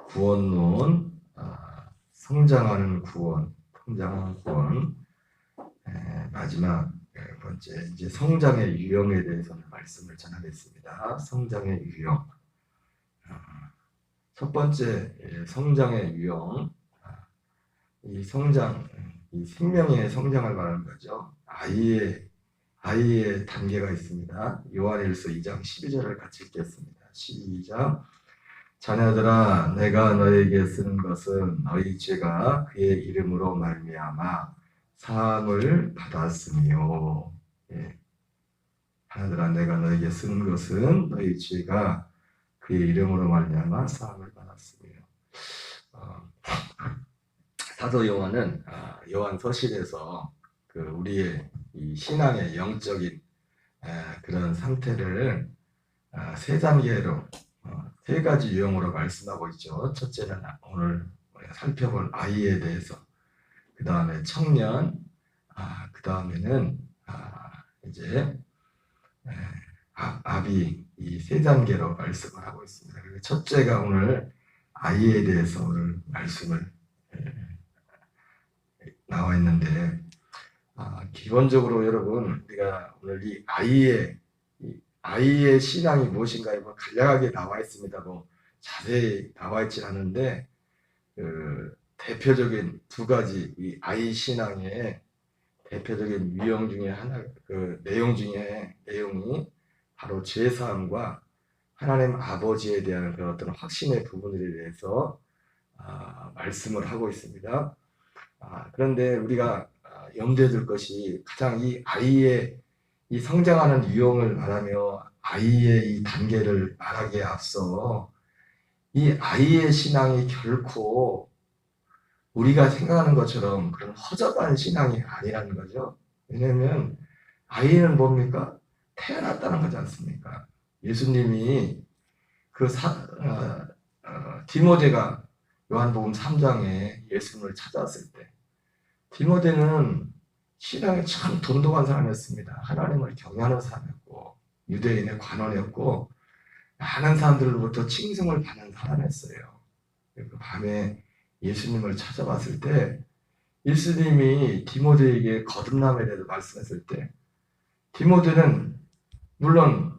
구원론, 성장하는 구원, 성장하는 구원. 마지막 번째, 이제 성장의 유형에 대해서는 말씀을 전하겠습니다. 성장의 유형. 첫 번째, 성장의 유형. 이 성장, 이 생명의 성장을 말하는 거죠. 아이의 단계가 있습니다. 요한일서 2장 12절을 같이 읽겠습니다. 시작. 자녀들아, 내가 너에게 쓰는 것은 너희 죄가 그의 이름으로 말미암아 사함을 받았으며. 자녀들아, 내가 너에게 쓰는 것은 너희 죄가 그의 이름으로 말미암아 사함을 받았으며. 사도 요한은 요한 서신에서 우리의 이 신앙의 영적인 그런 상태를 세 단계로 세 가지 유형으로 말씀하고 있죠. 첫째는 오늘 살펴볼 아이에 대해서, 그 다음에 청년, 그 다음에는 이제 아비, 이 세 단계로 말씀을 하고 있습니다. 그리고 첫째가 오늘 아이에 대해서 오늘 말씀을 나와 있는데, 기본적으로 여러분, 우리가 오늘 이 아이의 신앙이 무엇인가에 간략하게 나와 있습니다. 자세히 나와 있지 않은데, 대표적인 두 가지 이 아이 신앙의 대표적인 유형 중에 하나, 내용이 바로 죄사함과 하나님 아버지에 대한 그런 어떤 확신의 부분들에 대해서 말씀을 하고 있습니다. 그런데 우리가 염두에 둘 것이, 가장 이 아이의 이 성장하는 유형을 말하며 아이의 이 단계를 말하기에 앞서 이 아이의 신앙이 결코 우리가 생각하는 것처럼 그런 허접한 신앙이 아니라는 거죠. 왜냐하면 아이는 뭡니까? 태어났다는 거지 않습니까? 예수님이 디모데가 요한복음 3장에 예수님을 찾아왔을 때, 디모데는 신앙에 참 돈독한 사람이었습니다. 하나님을 경외하는 사람이었고, 유대인의 관원이었고, 많은 사람들로부터 칭송을 받는 사람이었어요. 그 밤에 예수님을 찾아봤을 때, 예수님이 디모데에게 거듭남에 대해서 말씀했을 때, 디모데는 물론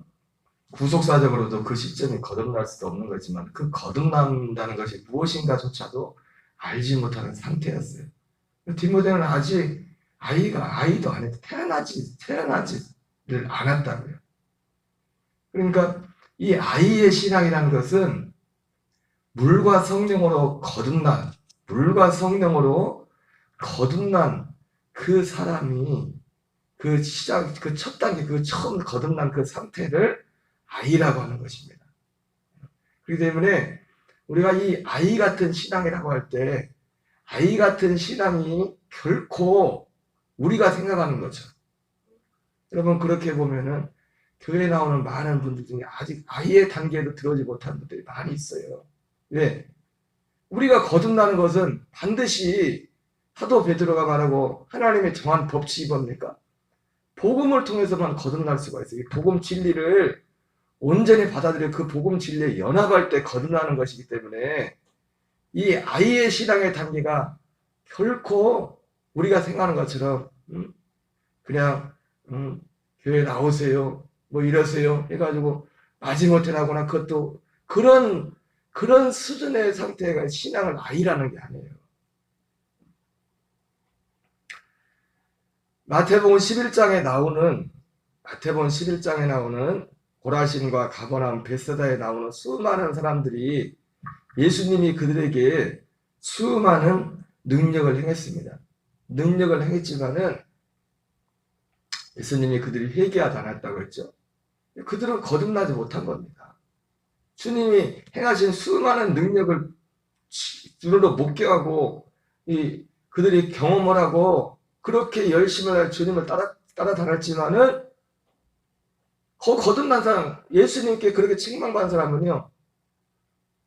구속사적으로도 그 시점이 거듭날 수도 없는 거지만, 그 거듭난다는 것이 무엇인가조차도 알지 못하는 상태였어요. 디모데는 아직 아이도 안 했고 태어나지를 않았다고요. 그러니까 이 아이의 신앙이라는 것은 물과 성령으로 거듭난 그 사람이 그 첫 단계, 처음 거듭난 그 상태를 아이라고 하는 것입니다. 그렇기 때문에 우리가 이 아이 같은 신앙이라고 할 때, 아이 같은 신앙이 결코 우리가 생각하는 거죠. 여러분, 그렇게 보면은 교회에 나오는 많은 분들 중에 아직 아이의 단계에도 들어오지 못한 분들이 많이 있어요. 왜? 우리가 거듭나는 것은 반드시 사도 베드로가 말하고 하나님의 정한 법칙이 뭡니까? 복음을 통해서만 거듭날 수가 있어요. 이 복음 진리를 온전히 받아들여 그 복음 진리에 연합할 때 거듭나는 것이기 때문에 이 아이의 신앙의 단계가 결코 우리가 생각하는 것처럼 그냥 교회 나오세요, 이러세요 해가지고 마지못해 나거나, 그것도 그런 수준의 상태가 신앙을 아이라는 게 아니에요. 마태복음 11장에 나오는 고라신과 가버나움, 벳사다에 나오는 수많은 사람들이 예수님이 그들에게 수많은 능력을 행했습니다. 능력을 행했지만은 예수님이 그들이 회개하지 않았다고 했죠. 그들은 거듭나지 못한 겁니다. 주님이 행하신 수많은 능력을 주로 목격하고 그들이 경험을 하고 그렇게 열심히 주님을 따라다녔지만은 거듭난 사람, 예수님께 그렇게 책망받은 사람은요,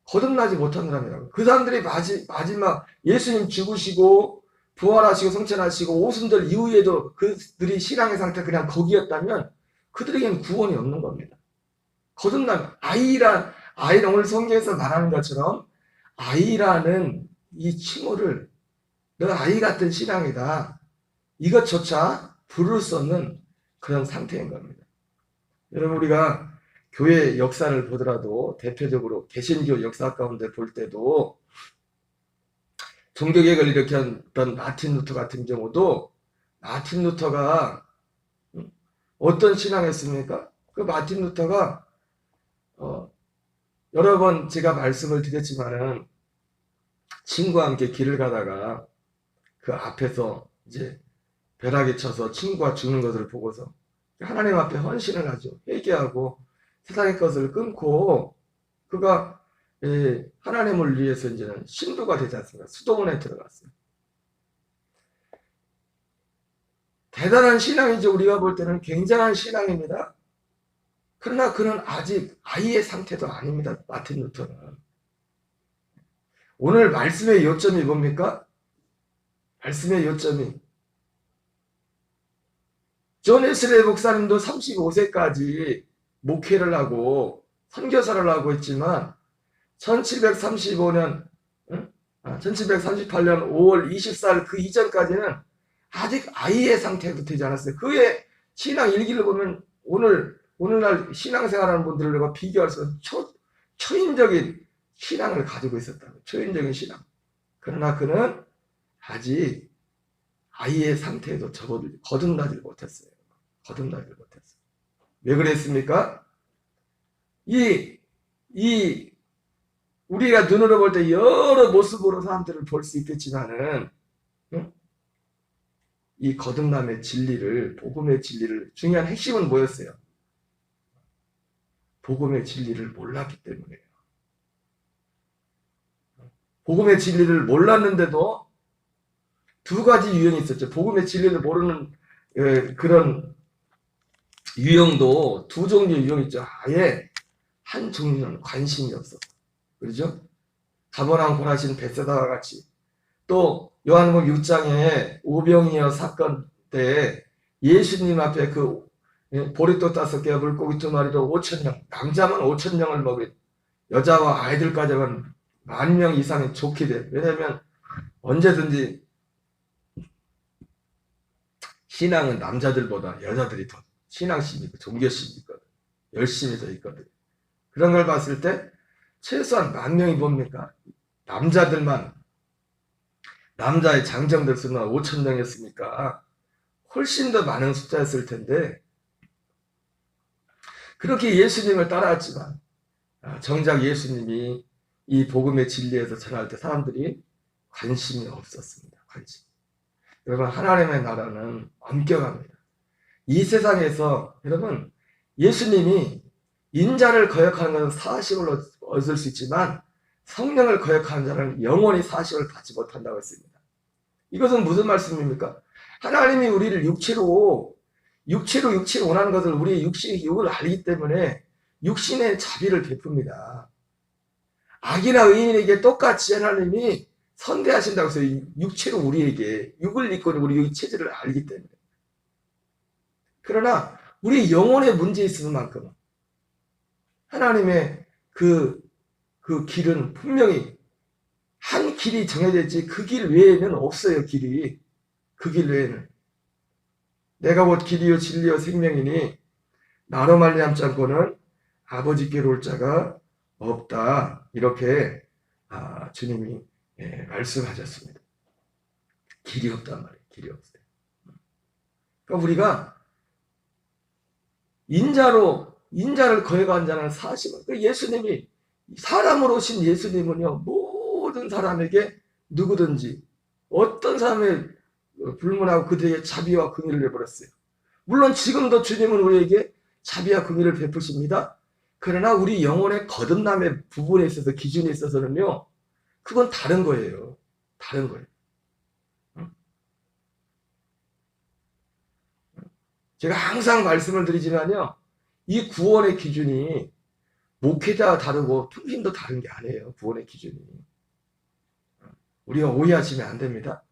거듭나지 못한 사람이라고. 그 사람들이 마지막 예수님 죽으시고 부활하시고 성천하시고 오순절 이후에도 그들이 신앙의 상태가 그냥 거기였다면 그들에게는 구원이 없는 겁니다. 거듭난 아이는 오늘 성경에서 말하는 것처럼 아이라는 이 칭호를 너 아이 같은 신앙이다. 이것조차 부를 수 없는 그런 상태인 겁니다. 여러분 우리가 교회 역사를 보더라도 대표적으로 개신교 역사 가운데 볼 때도 종교개혁을 일으켰던 마틴 루터 같은 경우도 마틴 루터가 어떤 신앙했습니까? 그 마틴 루터가 여러 번 제가 말씀을 드렸지만은 친구와 함께 길을 가다가 그 앞에서 이제 벼락이 쳐서 친구가 죽는 것을 보고서 하나님 앞에 헌신을 하죠. 회개하고 세상의 것을 끊고 그가 하나님을 위해서 이제는 신도가 되지 않습니까? 수도원에 들어갔어요. 대단한 신앙이죠. 우리가 볼 때는 굉장한 신앙입니다. 그러나 그는 아직 아이의 상태도 아닙니다. 마틴 루터는. 오늘 말씀의 요점이 뭡니까? 말씀의 요점이 존 웨슬리 목사님도 35세까지 목회를 하고 선교사를 하고 있지만 1738년 5월 24일 그 이전까지는 아직 아이의 상태도 되지 않았어요. 그의 신앙 일기를 보면 오늘날 신앙생활하는 분들과 비교할 수 없는 초인적인 신앙을 가지고 있었다고. 초인적인 신앙. 그러나 그는 아직 아이의 상태에도 거듭나질 못했어요. 거듭나질 못했어요. 왜 그랬습니까? 우리가 눈으로 볼 때 여러 모습으로 사람들을 볼 수 있겠지만은, 이 거듭남의 진리를, 복음의 진리를, 중요한 핵심은 뭐였어요? 복음의 진리를 몰랐기 때문이에요. 복음의 진리를 몰랐는데도 두 가지 유형이 있었죠. 복음의 진리를 모르는 그런 유형도 두 종류의 유형이 있죠. 아예 한 종류는 관심이 없었어. 그렇죠? 가버나움 고나신 벳세다와 같이 또 요한복음 6장에 오병이어 사건 때 예수님 앞에 그 보리떡 5개 물고기 2마리로 5,000명 남자만 5,000명을 먹인 여자와 아이들까지 하면 10,000명 이상이 좋게 돼. 왜냐하면 언제든지 신앙은 남자들보다 여자들이 더 신앙심이 있고 종교심이 있거든. 열심히 더 있거든. 그런 걸 봤을 때 최소한 10,000명이 뭡니까? 남자들만 남자의 장정들 수는 5,000명이었으니까 훨씬 더 많은 숫자였을 텐데 그렇게 예수님을 따라왔지만 정작 예수님이 이 복음의 진리에서 전할 때 사람들이 관심이 없었습니다. 관심. 여러분 하나님의 나라는 엄격합니다. 이 세상에서 여러분 예수님이 인자를 거역하는 것은 사식을 얻을 수 있지만 성령을 거역하는 자는 영원히 사식을 받지 못한다고 했습니다. 이것은 무슨 말씀입니까? 하나님이 우리를 육체로 원하는 것을 우리의 육을 알기 때문에 육신의 자비를 베풉니다. 악이나 의인에게 똑같이 하나님이 선대하신다고 해서 육체로 우리에게 육을 입고 우리 체질을 알기 때문에. 그러나 우리 영혼의 문제 있는 만큼 하나님의 그 길은 분명히 한 길이 정해져 있지 그 길 외에는 없어요. 길이. 그 길 외에는. 내가 곧 길이요 진리요 생명이니 나로 말미암지 않고는 아버지께로 올 자가 없다. 이렇게 주님이 말씀하셨습니다. 길이 없단 말이에요. 길이 없어요. 그러니까 우리가 인자를 거역한 자는 사심은 예수님이 사람으로 오신 예수님은요 모든 사람에게 누구든지 어떤 사람의 불문하고 그들에게 자비와 긍휼을 베풀었어요. 물론 지금도 주님은 우리에게 자비와 긍휼을 베푸십니다. 그러나 우리 영혼의 거듭남의 부분에 있어서 기준에 있어서는요 그건 다른 거예요. 다른 거예요. 제가 항상 말씀을 드리지만요 이 구원의 기준이 목회자와 다르고 평신도 다른 게 아니에요. 구원의 기준이. 우리가 오해하시면 안 됩니다.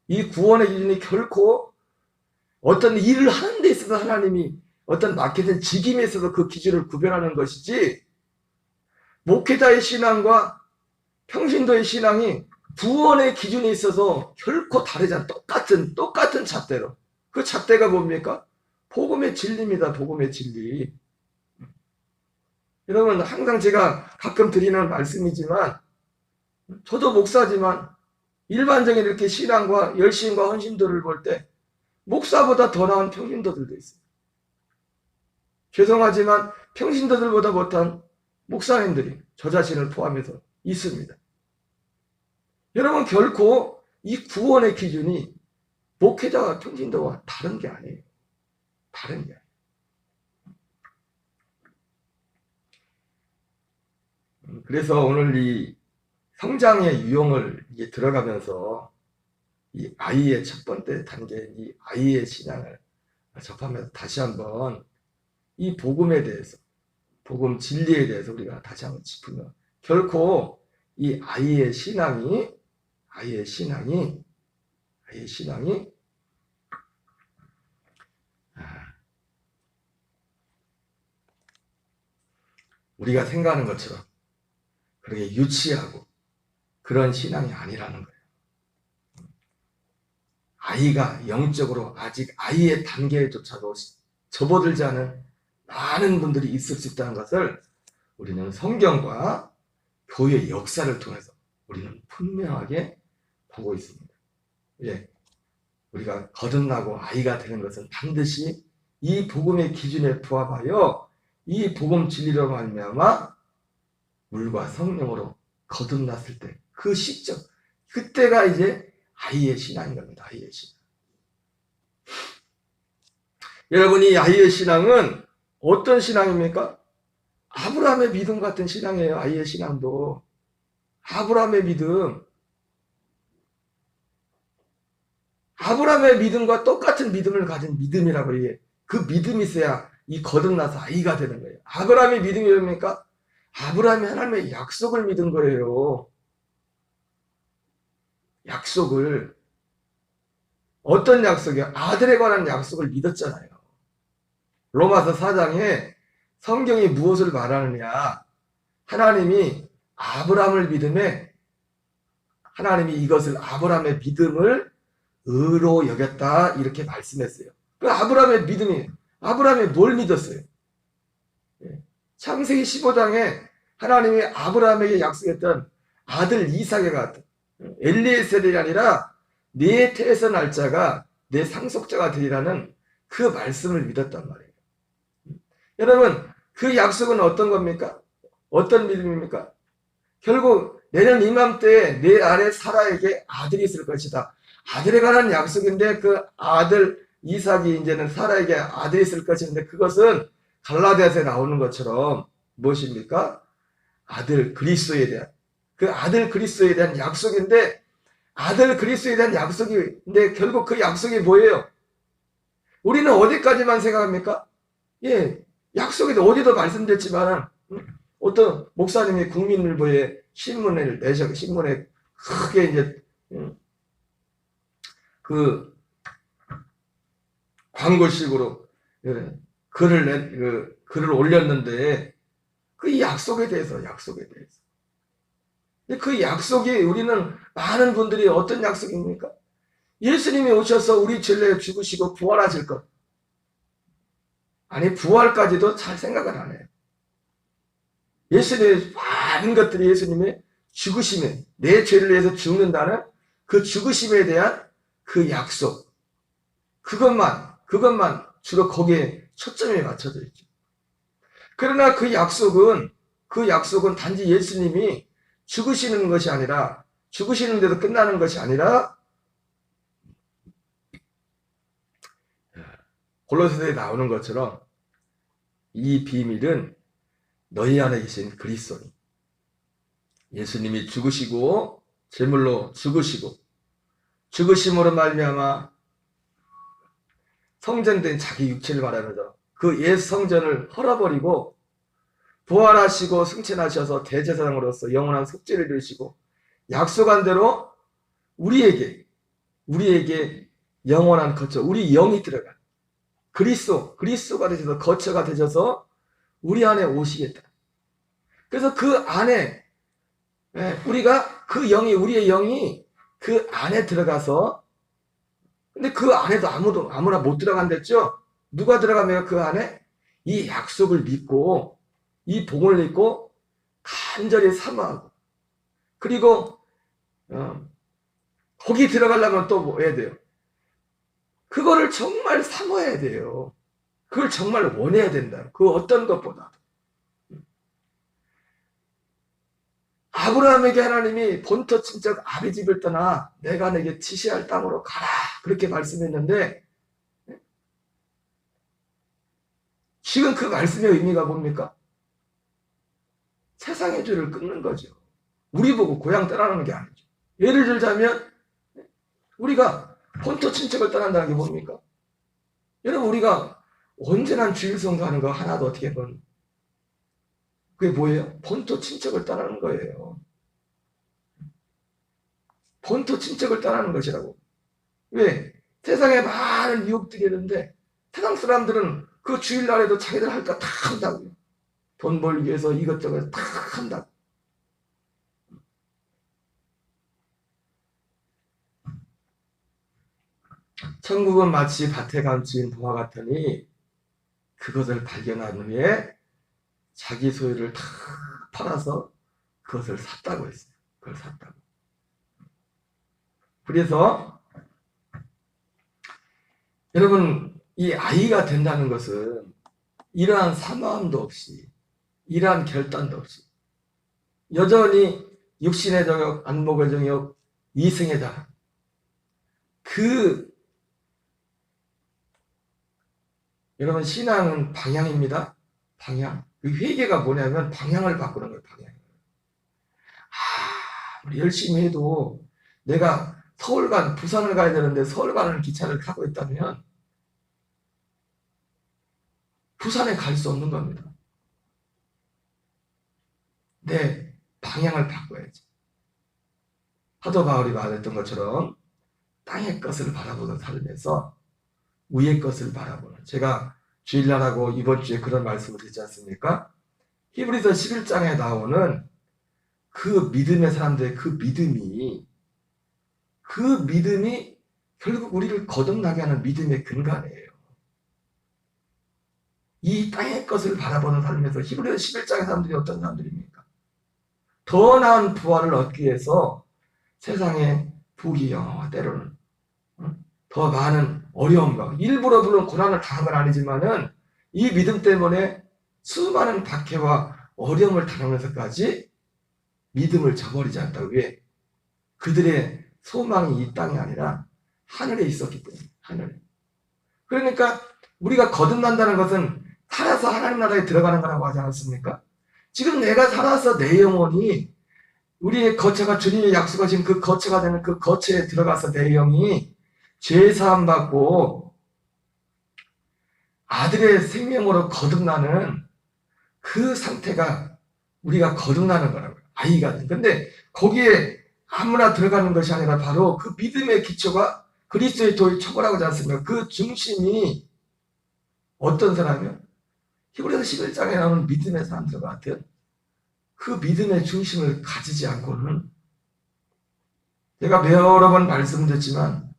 이 구원의 기준이 결코 어떤 일을 하는 데 있어서 하나님이 어떤 맡겨진 직임에 있어서 그 기준을 구별하는 것이지 목회자의 신앙과 평신도의 신앙이 구원의 기준에 있어서 결코 다르지 않은 똑같은 잣대로. 그 잣대가 뭡니까? 복음의 진리입니다. 복음의 진리. 여러분, 항상 제가 가끔 드리는 말씀이지만, 저도 목사지만 일반적인 이렇게 신앙과 열심과 헌신도를 볼 때 목사보다 더 나은 평신도들도 있어요. 죄송하지만 평신도들보다 못한 목사님들이 저 자신을 포함해서 있습니다. 여러분, 결코 이 구원의 기준이 목회자와 평신도와 다른 게 아니에요. 다른 게 아니에요. 그래서 오늘 이 성장의 유형을 이게 들어가면서 이 아이의 첫 번째 단계인 이 아이의 신앙을 접하면서 다시 한번 이 복음에 대해서, 복음 진리에 대해서 우리가 다시 한번 짚으면 결코 이 아이의 신앙이 우리가 생각하는 것처럼 그렇게 유치하고 그런 신앙이 아니라는 거예요. 아이가 영적으로 아직 아이의 단계조차도 접어들지 않은 많은 분들이 있을 수 있다는 것을 우리는 성경과 교회의 역사를 통해서 우리는 분명하게 보고 있습니다. 예, 우리가 거듭나고 아이가 되는 것은 반드시 이 복음의 기준에 부합하여 이 복음 진리로 말미암아 물과 성령으로 거듭났을 때 그 시점, 그때가 이제 아이의 신앙인 겁니다. 아이의 신앙. 여러분, 이 아이의 신앙은 어떤 신앙입니까? 아브라함의 믿음 같은 신앙이에요. 아이의 신앙도. 아브라함의 믿음. 아브라함의 믿음과 똑같은 믿음을 가진 믿음이라고 해요. 그 믿음이 있어야 이 거듭나서 아이가 되는 거예요. 아브라함의 믿음이 뭡니까? 아브라함이 하나님의 약속을 믿은 거예요. 약속을. 어떤 약속이요? 아들에 관한 약속을 믿었잖아요. 로마서 4장에 성경이 무엇을 말하느냐? 하나님이 아브라함을 믿음에 하나님이 이것을 아브라함의 믿음을 의로 여겼다 이렇게 말씀했어요. 그 아브라함의 믿음이 아브라함이 뭘 믿었어요? 창세기 15장에 하나님이 아브라함에게 약속했던 아들 이삭에 같은 엘리에셀이 아니라 네 태에서 날 자가 내 상속자가 되리라는 그 말씀을 믿었단 말이에요. 여러분, 그 약속은 어떤 겁니까? 어떤 믿음입니까? 결국 내년 이맘때에 내 아내 사라에게 아들이 있을 것이다. 아들에 관한 약속인데 그 아들 이삭이 이제는 사라에게 아들이 있을 것인데 그것은 갈라디아서에 나오는 것처럼 무엇입니까? 아들 그리스도에 대한 그 아들 그리스도에 대한 약속인데 아들 그리스도에 대한 약속인데 결국 그 약속이 뭐예요? 우리는 어디까지만 생각합니까? 예, 약속이 어디도 말씀드렸지만 어떤 목사님이 국민일보에 신문을 내셔 신문에 크게 이제 그 광고식으로 글을 올렸는데 그 약속에 대해서 그 약속이 우리는 많은 분들이 어떤 약속입니까? 예수님이 오셔서 우리 죄를 죽으시고 부활하실 것. 아니 부활까지도 잘 생각을 안 해요. 예수님의 많은 것들이 예수님의 죽으심에 내 죄를 위해서 죽는다는 그 죽으심에 대한 그 약속. 그것만 주로 거기에 초점이 맞춰져 있죠. 그러나 그 약속은 단지 예수님이 죽으시는 것이 아니라 죽으시는데도 끝나는 것이 아니라 골로새서에 나오는 것처럼 이 비밀은 너희 안에 계신 그리스도니 예수님이 죽으시고 제물로 죽으시고 죽으심으로 말미암아 성전된 자기 육체를 말하면서 그 옛 성전을 헐어버리고 부활하시고 승천하셔서 대제사장으로서 영원한 속죄를 이루시고 약속한 대로 우리에게 영원한 거처, 우리 영이 들어간 그리스도가 되셔서 거처가 되셔서 우리 안에 오시겠다. 그래서 그 안에 예, 우리가 그 영이, 우리의 영이 그 안에 들어가서, 근데 그 안에도 아무나 못 들어간댔죠? 누가 들어가면 그 안에 이 약속을 믿고, 이 복을 믿고, 간절히 사모하고, 그리고, 거기 들어가려면 또 뭐 해야 돼요? 그거를 정말 사모해야 돼요. 그걸 정말 원해야 된다. 그 어떤 것보다. 아브라함에게 하나님이 본토 친척 아비 집을 떠나 내가 내게 지시할 땅으로 가라. 그렇게 말씀했는데 지금 그 말씀의 의미가 뭡니까? 세상의 죄를 끊는 거죠. 우리 보고 고향 떠나는 게 아니죠. 예를 들자면 우리가 본토 친척을 떠난다는 게 뭡니까? 여러분 우리가 언제나 주일성도 하는 거 하나도 어떻게 보면 그게 뭐예요? 본토 친척을 떠나는 거예요. 본토 친척을 떠나는 것이라고. 왜? 세상에 많은 유혹들이 있는데 세상 사람들은 그 주일날에도 자기들 할 거 다 한다고요. 돈 벌기 위해서 이것저것 다 한다고. 천국은 마치 밭에 감추인 동화 같으니 그것을 발견한 후에 자기 소유를 다 팔아서 그것을 샀다고 했어요. 그걸 샀다고. 그래서 여러분 이 아이가 된다는 것은 이러한 사모함도 없이 이러한 결단도 없이 여전히 육신의 정욕, 안목의 정욕, 이승의 자랑 그 여러분 신앙은 방향입니다. 방향. 그 회개가 뭐냐면 방향을 바꾸는 거예요. 방향. 우리 열심히 해도 내가 부산을 가야 되는데 서울 가는 기차를 타고 있다면 부산에 갈 수 없는 겁니다. 내 방향을 바꿔야지. 사도 바울이 말했던 것처럼 땅의 것을 바라보는 삶에서 위의 것을 바라보는 제가 주일날하고 이번 주에 그런 말씀을 드리지 않습니까? 히브리서 11장에 나오는 그 믿음의 사람들의 그 믿음이 결국 우리를 거듭나게 하는 믿음의 근간이에요. 이 땅의 것을 바라보는 삶에서 히브리서 11장의 사람들이 어떤 사람들입니까? 더 나은 부활을 얻기 위해서 세상의 부귀영화와 때로는 더 많은 어려움과 일부러 물론 고난을 당한 건 아니지만은 이 믿음 때문에 수많은 박해와 어려움을 당하면서까지 믿음을 저버리지 않다. 왜? 그들의 소망이 이 땅이 아니라 하늘에 있었기 때문에 하늘에. 그러니까 우리가 거듭난다는 것은 살아서 하나님 나라에 들어가는 거라고 하지 않았습니까? 지금 내가 살아서 내 영혼이 우리의 거처가 주님이 약속하신 그 거처가 되는 그 거처에 들어가서 내 영이 죄 사함 받고 아들의 생명으로 거듭나는 그 상태가 우리가 거듭나는 거라고요. 아이가. 근데 거기에 아무나 들어가는 것이 아니라 바로 그 믿음의 기초가 그리스도의 도의 초보라고 하지 않습니까? 그 중심이 어떤 사람이요? 히브리서 11장에 나오는 믿음의 사람들 같은 그 믿음의 중심을 가지지 않고는 제가 여러 번 말씀드렸지만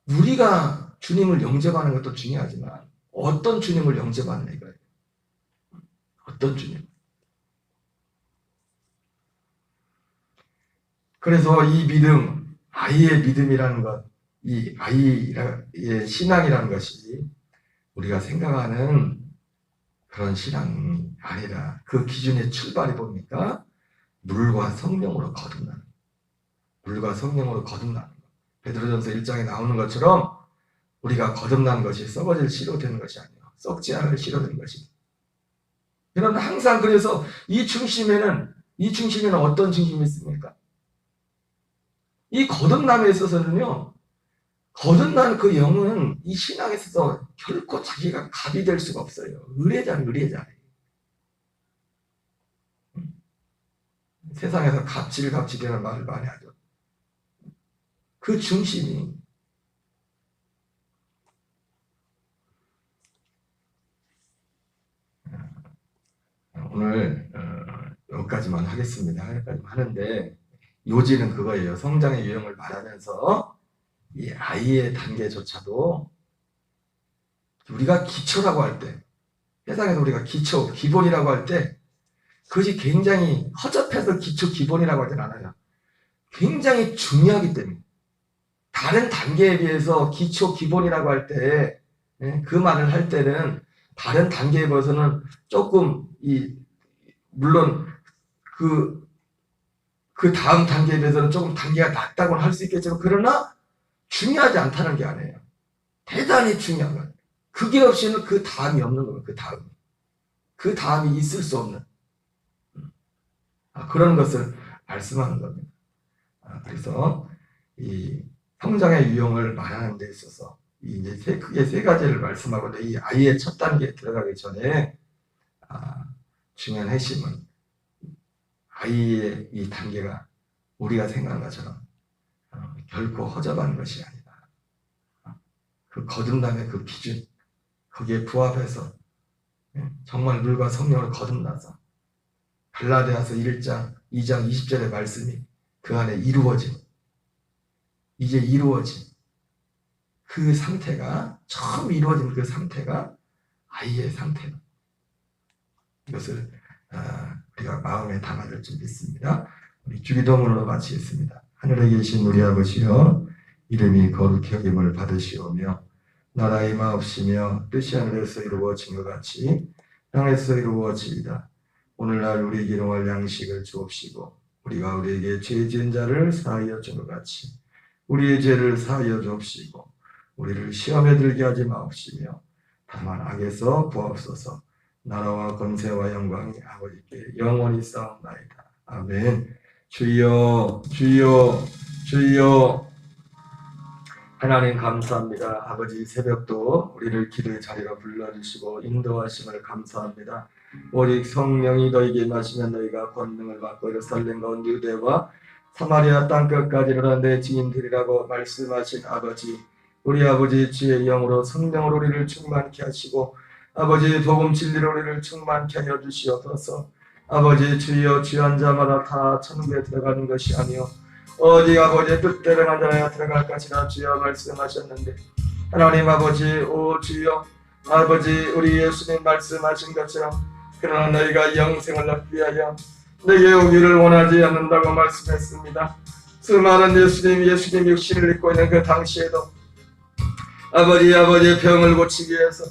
우리가 주님을 영접하는 것도 중요하지만 어떤 주님을 영접하는 이거예요. 어떤 주님. 그래서 이 믿음, 아이의 믿음이라는 것, 이 아이의 신앙이라는 것이 우리가 생각하는 그런 신앙이 아니라 그 기준의 출발이 뭡니까? 물과 성령으로 거듭나는 물과 성령으로 거듭나는 것. 베드로전서 1장에 나오는 것처럼 우리가 거듭난 것이 썩어질 씨로 되는 것이 아니요 썩지 않을 씨로 되는 것이다. 여러분 항상 그래서 이 중심에는 어떤 중심이 있습니까? 이 거듭남에 있어서는요. 거듭난 그 영은 이 신앙에 있어서 결코 자기가 갑이 될 수가 없어요. 의뢰자예요. 세상에서 갑질이라는 말을 많이 하죠. 그 중심이 오늘 여기까지만 하겠습니다. 여기까지만 하는데 요지는 그거예요. 성장의 유형을 말하면서 이 아이의 단계조차도 우리가 기초라고 할 때, 세상에서 우리가 기초, 기본이라고 할 때 그것이 굉장히 허접해서 기초, 기본이라고 하진 않아요. 굉장히 중요하기 때문에 다른 단계에 비해서 기초, 기본이라고 할 때 그 말을 할 때는 다른 단계에 비해서는 조금 물론 그 다음 단계에 비해서는 조금 단계가 낮다고는 할 수 있겠지만 그러나 중요하지 않다는 게 아니에요. 대단히 중요한 거예요. 그게 없이는 그 다음이 없는 거예요. 그 다음이 있을 수 없는 그런 것을 말씀하는 겁니다. 그래서 이 성장의 유형을 말하는 데 있어서 이제 크게 세 가지를 말씀하고 이 아이의 첫 단계에 들어가기 전에 중요한 핵심은 아이의 이 단계가 우리가 생각한 것처럼 결코 허접한 것이 아니다. 그 거듭남의 그 기준 거기에 부합해서 정말 물과 성령을 거듭나서 갈라디아서 1장 2장 20절의 말씀이 그 안에 이제 이루어진 그 상태가 처음 이루어진 그 상태가 아이의 상태다. 이것을 우리가 마음에 담아둘 줄 믿습니다. 우리 주기도문으로 마치겠습니다. 하늘에 계신 우리 아버지여 이름이 거룩히 여김을 받으시오며 나라의 임하옵시며 뜻이 하늘에서 이루어진 것 같이 땅에서 이루어지이다. 오늘날 우리 일용할 양식을 주옵시고 우리가 우리에게 죄 지은 자를 사하여 준 것 같이 우리의 죄를 사하여 주옵시고 우리를 시험에 들게 하지 마옵시며 다만 악에서 구하옵소서. 나라와 권세와 영광이 아버지께 영원히 싸움나이다. 아멘. 주여 주여 주여. 하나님 감사합니다. 아버지 새벽도 우리를 기도의 자리로 불러주시고 인도하심을 감사합니다. 오직 성령이 너희에게 임하시면 너희가 권능을 받고 예루살렘과 온 유대와 사마리아 땅끝까지 이르러 내 증인들이라고 말씀하신 아버지, 우리 아버지 주의 영으로 성령으로 우리를 충만케 하시고 아버지 복음 진리로 우리를 충만케 하여 주시옵소서. 아버지 주여 주한 자마다 다 천국에 들어가는 것이 아니요 오직 아버지의 뜻대로 한 자라야 들어갈 것이라 주여 말씀하셨는데 하나님 아버지 오 주여 아버지 우리 예수님 말씀하신 것처럼 그러나 너희가 영생을 얻기 위하여 내게 오기를 원하지 않는다고 말씀했습니다. 수많은 예수님 육신을 입고 있는 그 당시에도 아버지의 병을 고치기 위해서